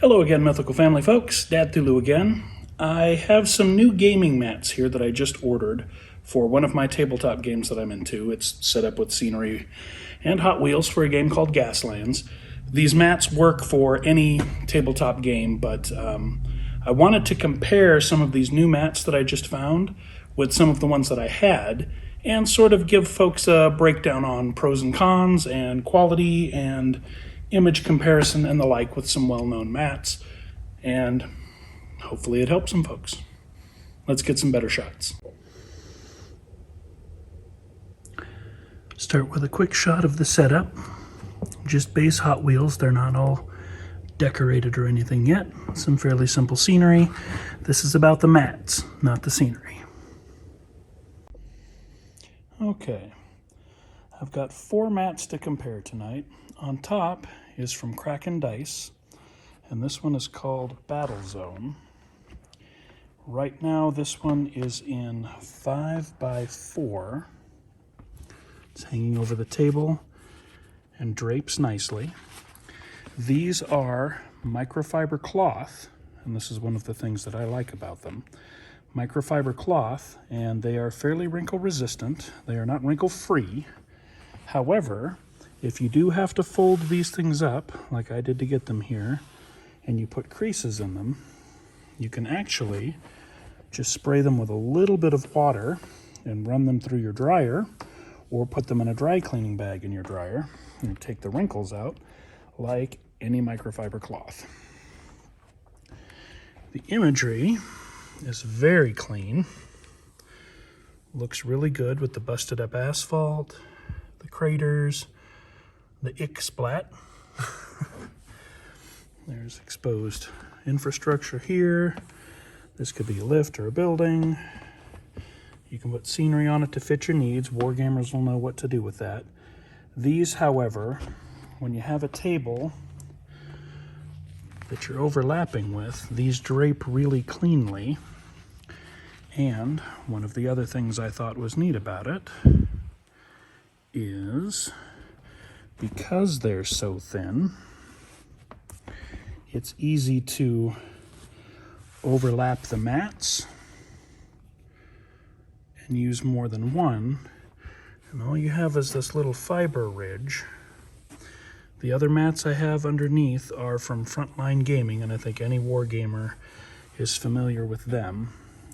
Hello again, Mythical family folks. Dad Thulu again. I have some new gaming mats here that I just ordered for one of my tabletop games that I'm into. It's set up with scenery and Hot Wheels for a game called Gaslands. These mats work for any tabletop game, but I wanted to compare some of these new mats that I just found with some of the ones that I had and sort of give folks a breakdown on pros and cons and quality and image comparison and the like with some well-known mats, and hopefully it helps some folks. Let's get some better shots. Start with a quick shot of the setup. Just base Hot Wheels, they're not all decorated or anything yet. Some fairly simple scenery. This is about the mats, not the scenery. Okay, I've got 4 mats to compare tonight. On top is from Kraken Dice, and this one is called Battle Zone. Right now this one is in 5x4. It's hanging over the table and drapes nicely. These are microfiber cloth, and this is one of the things that I like about them. Microfiber cloth, and they are fairly wrinkle resistant. They are not wrinkle free. However, if you do have to fold these things up, like I did to get them here, and you put creases in them, you can actually just spray them with a little bit of water and run them through your dryer, or put them in a dry cleaning bag in your dryer and take the wrinkles out like any microfiber cloth. The imagery is very clean. Looks really good with the busted up asphalt, the craters, the ick splat. There's exposed infrastructure here. This could be a lift or a building. You can put scenery on it to fit your needs. Wargamers will know what to do with that. These, however, when you have a table that you're overlapping with, these drape really cleanly. And one of the other things I thought was neat about it is, because they're so thin, it's easy to overlap the mats and use more than one, and all you have is this little fiber ridge. The other mats I have underneath are from Frontline Gaming, and I think any wargamer is familiar with them,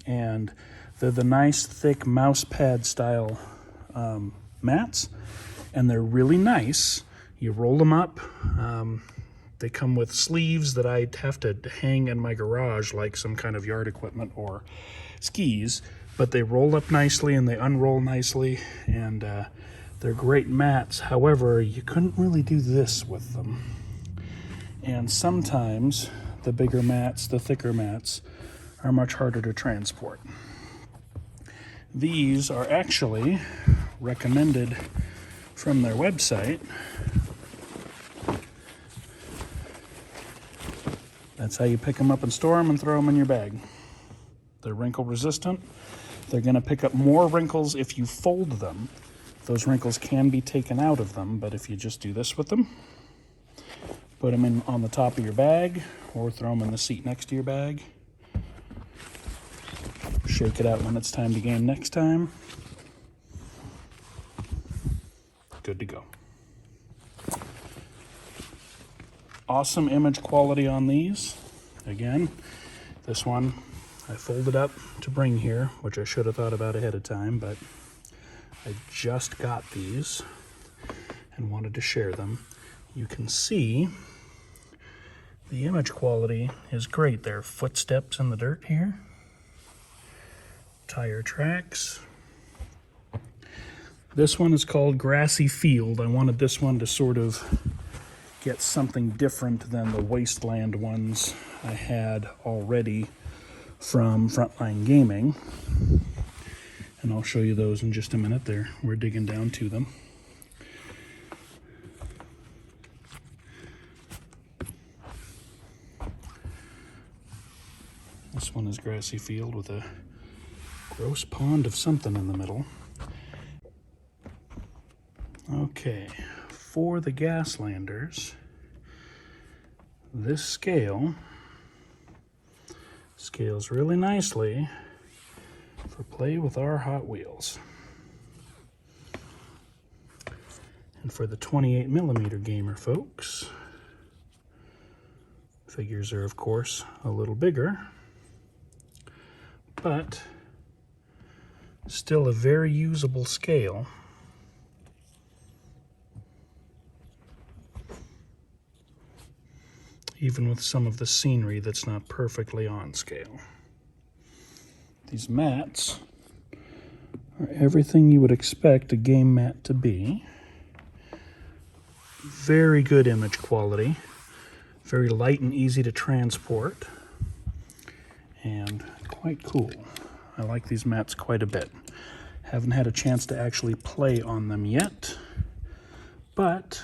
and they're the nice thick mouse pad style mats, and they're really nice. You roll them up. They come with sleeves that I'd have to hang in my garage like some kind of yard equipment or skis, but they roll up nicely and they unroll nicely, and they're great mats. However, you couldn't really do this with them. And sometimes the bigger mats, the thicker mats, are much harder to transport. These are actually recommended from their website. That's how you pick them up and store them and throw them in your bag. They're wrinkle resistant. They're going to pick up more wrinkles if you fold them. Those wrinkles can be taken out of them, but if you just do this with them, put them in on the top of your bag or throw them in the seat next to your bag, shake it out when it's time to game next time, good to go. Awesome image quality on these. Again, this one I folded up to bring here, which I should have thought about ahead of time, but I just got these and wanted to share them. You can see the image quality is great. There are footsteps in the dirt here, tire tracks. This one is called Grassy Field. I wanted this one to sort of get something different than the Wasteland ones I had already from Frontline Gaming. And I'll show you those in just a minute. We're digging down to them. This one is Grassy Field with a gross pond of something in the middle. Okay, for the Gaslanders, this scales really nicely for play with our Hot Wheels. And for the 28mm gamer folks, figures are of course a little bigger, but still a very usable scale. Even with some of the scenery that's not perfectly on scale. These mats are everything you would expect a game mat to be. Very good image quality, very light and easy to transport, and quite cool. I like these mats quite a bit. Haven't had a chance to actually play on them yet, but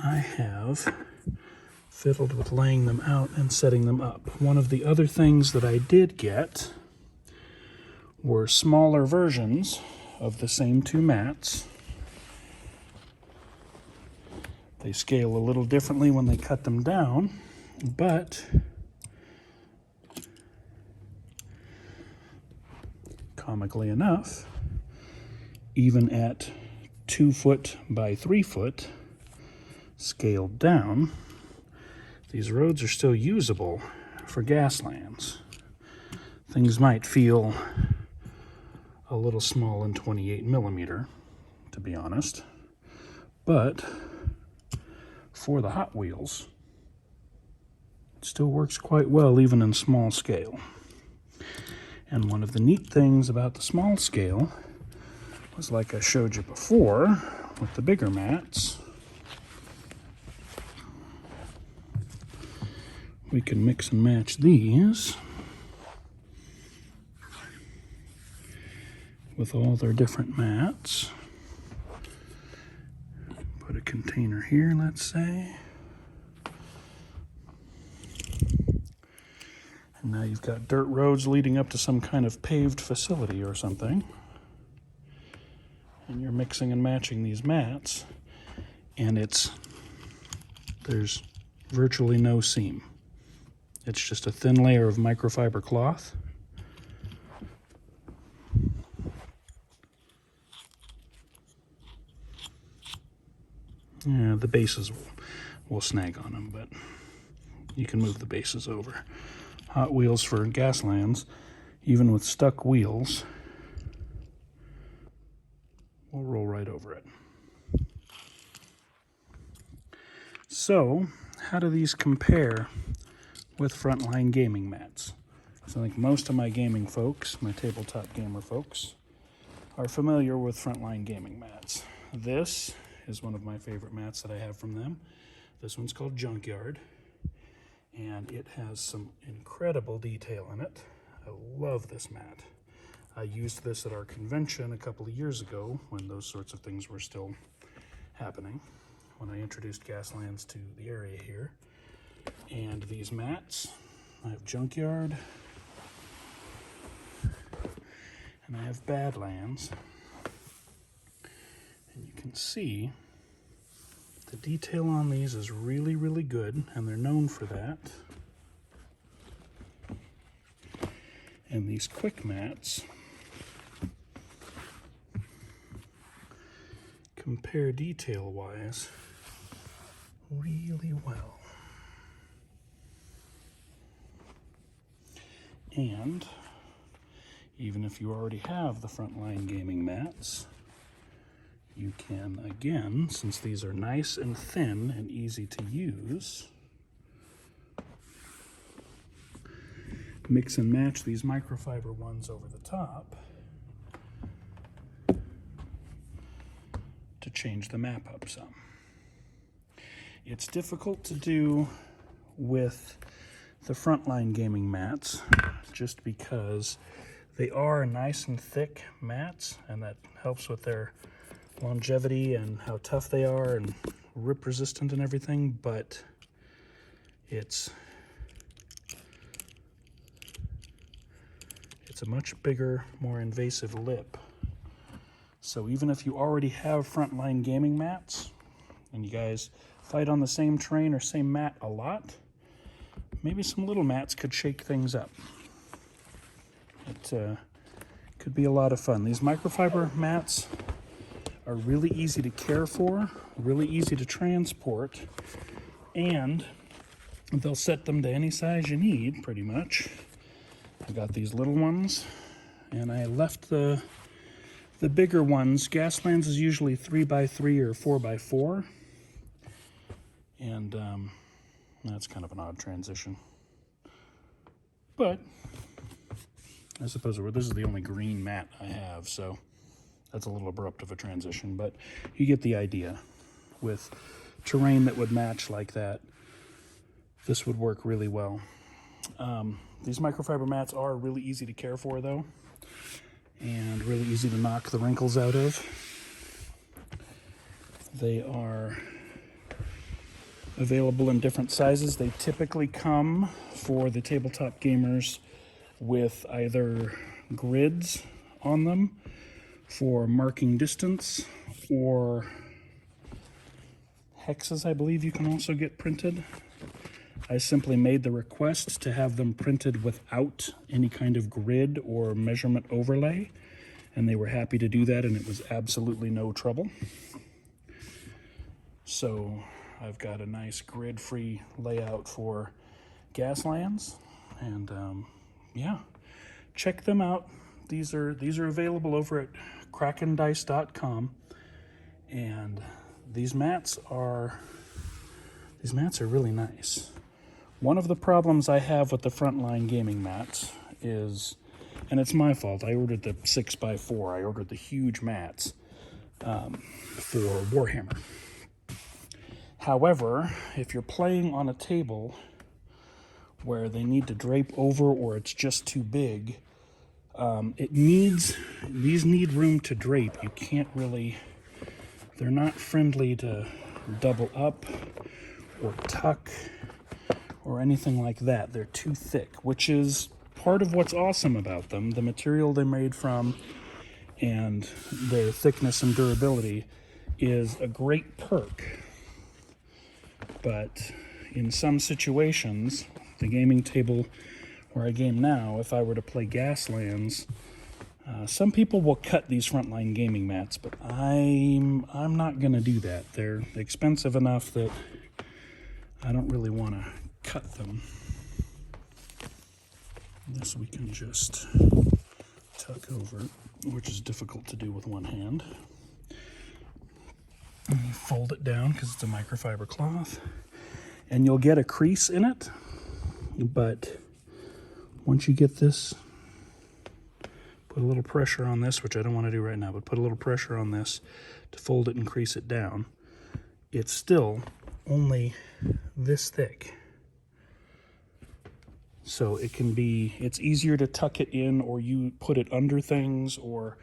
I have fiddled with laying them out and setting them up. One of the other things that I did get were smaller versions of the same two mats. They scale a little differently when they cut them down, but comically enough, even at 2 foot by 3 foot, scaled down, these roads are still usable for Gaslands. Things might feel a little small in 28mm, to be honest, but for the Hot Wheels, it still works quite well even in small scale. And one of the neat things about the small scale was, like I showed you before with the bigger mats, we can mix and match these with all their different mats. Put a container here, let's say. And now you've got dirt roads leading up to some kind of paved facility or something. And you're mixing and matching these mats, and there's virtually no seam. It's just a thin layer of microfiber cloth. Yeah, the bases will snag on them, but you can move the bases over. Hot Wheels for Gaslands, even with stuck wheels, will roll right over it. So, how do these compare with Frontline Gaming mats? So I think most of my gaming folks, my tabletop gamer folks, are familiar with Frontline Gaming mats. This is one of my favorite mats that I have from them. This one's called Junkyard, and it has some incredible detail in it. I love this mat. I used this at our convention a couple of years ago when those sorts of things were still happening, when I introduced Gaslands to the area here. And these mats, I have Junkyard, and I have Badlands. And you can see the detail on these is really, really good, and they're known for that. And these quick mats compare detail-wise really well. And even if you already have the Frontline Gaming mats, you can, again, since these are nice and thin and easy to use, mix and match these microfiber ones over the top to change the map up some. It's difficult to do with the Frontline Gaming mats just because they are nice and thick mats, and that helps with their longevity and how tough they are and rip resistant and everything, but it's a much bigger, more invasive lip. So even if you already have Frontline Gaming mats and you guys fight on the same terrain or same mat a lot, maybe some little mats could shake things up. It could be a lot of fun. These microfiber mats are really easy to care for, really easy to transport, and they'll set them to any size you need, pretty much. I got these little ones, and I left the bigger ones. Gaslands is usually 3x3 or 4x4, and that's kind of an odd transition. But I suppose this is the only green mat I have, so that's a little abrupt of a transition, but you get the idea. With terrain that would match like that, this would work really well. These microfiber mats are really easy to care for, though, and really easy to knock the wrinkles out of. They are available in different sizes. They typically come for the tabletop gamers with either grids on them for marking distance, or hexes, I believe you can also get printed. I simply made the request to have them printed without any kind of grid or measurement overlay, and they were happy to do that, and it was absolutely no trouble. So I've got a nice grid-free layout for Gaslands, and yeah, check them out. These are available over at krakendice.com, and these mats are really nice. One of the problems I have with the Frontline Gaming mats is, and it's my fault, I ordered the 6x4, I ordered the huge mats for Warhammer. However, if you're playing on a table where they need to drape over or it's just too big, these need room to drape. You can't really, they're not friendly to double up or tuck or anything like that. They're too thick, which is part of what's awesome about them. The material they're made from and their thickness and durability is a great perk. But in some situations, the gaming table where I game now, if I were to play Gaslands, some people will cut these Frontline Gaming mats, but I'm not going to do that. They're expensive enough that I don't really want to cut them. This we can just tuck over, which is difficult to do with one hand. And you fold it down because it's a microfiber cloth, and you'll get a crease in it, but once you get this, put a little pressure on this, which I don't want to do right now, but put a little pressure on this to fold it and crease it down. It's still only this thick. So it's easier to tuck it in, or you put it under things, or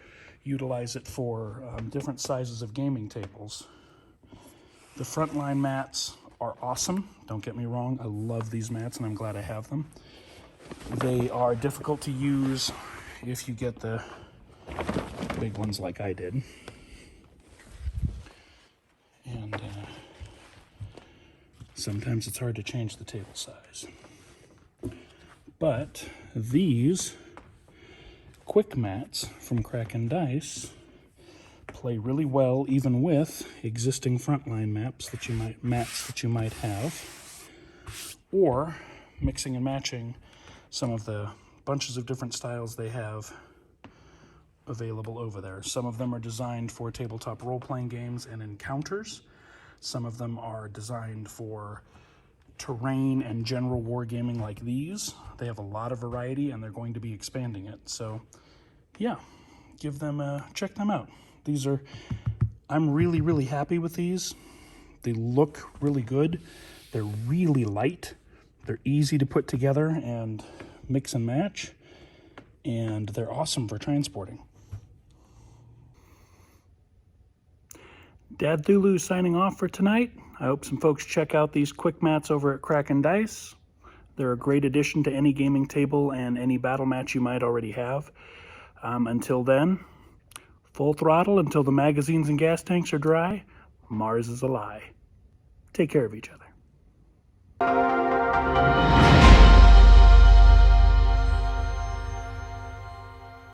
utilize it for different sizes of gaming tables. The Frontline mats are awesome. Don't get me wrong. I love these mats, and I'm glad I have them. They are difficult to use if you get the big ones like I did. And sometimes it's hard to change the table size. But these quick mats from Kraken Dice play really well even with existing Frontline mats that you might have, or mixing and matching some of the bunches of different styles they have available over there. Some of them are designed for tabletop role-playing games and encounters. Some of them are designed for terrain and general wargaming like these. They have a lot of variety, and they're going to be expanding it. So yeah, check them out. I'm really, really happy with these. They look really good. They're really light. They're easy to put together and mix and match, and they're awesome for transporting. Dad Thulu signing off for tonight. I hope some folks check out these quick mats over at Kraken Dice. They're a great addition to any gaming table and any battle match you might already have. Until then, full throttle until the magazines and gas tanks are dry. Mars is a lie. Take care of each other.